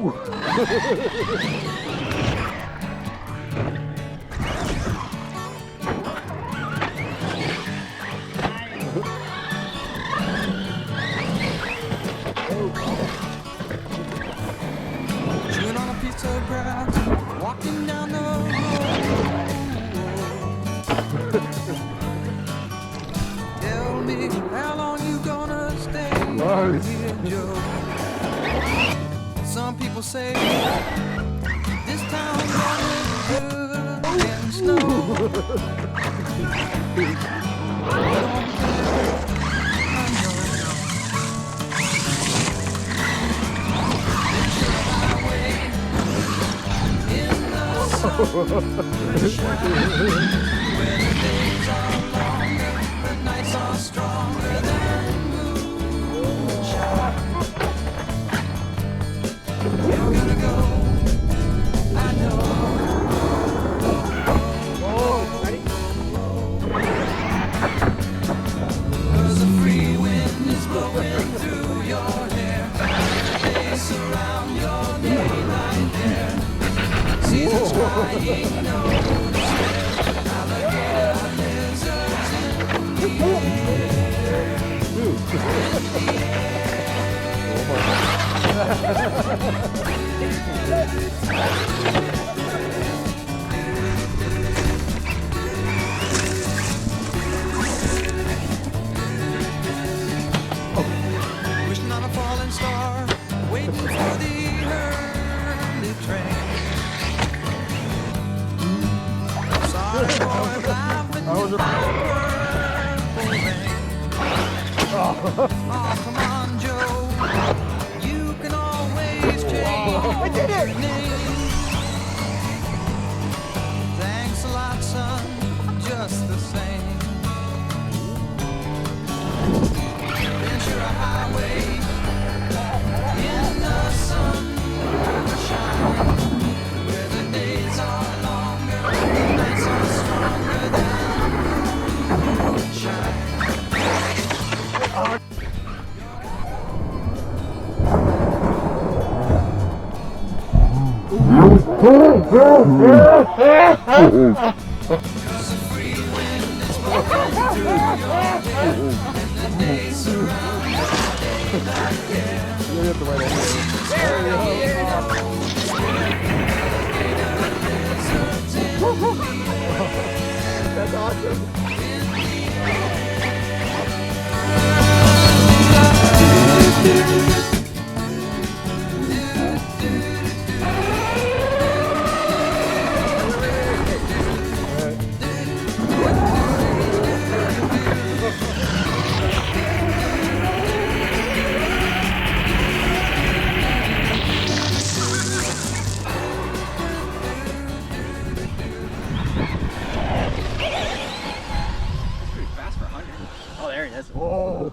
Chewing on a piece of grass, walking down the road. Tell me how long you gonna stay here, Joe? Some people say this town's gonna good and snow. Where the days are longer, the nights are stronger than moonshine. You're gonna go, I know. Cause the free wind is blowing through your hair, they surround your name right there. Seasons crying, no despair. Alligator lizards in the air. Wishing on a falling star, waiting for the early train. Sorry, boy, fly with me, purple rain. Oh, come on, Joe. You can always change your name. Thanks a lot, son, just the same. Ventura Highway in the sunshine, where the days are longer, the nights are stronger than moonshine. Cause the free wind is blowing through your hair, and the days surround your day like air. That's awesome. Pretty fast for 100. Oh, there he is. Whoa.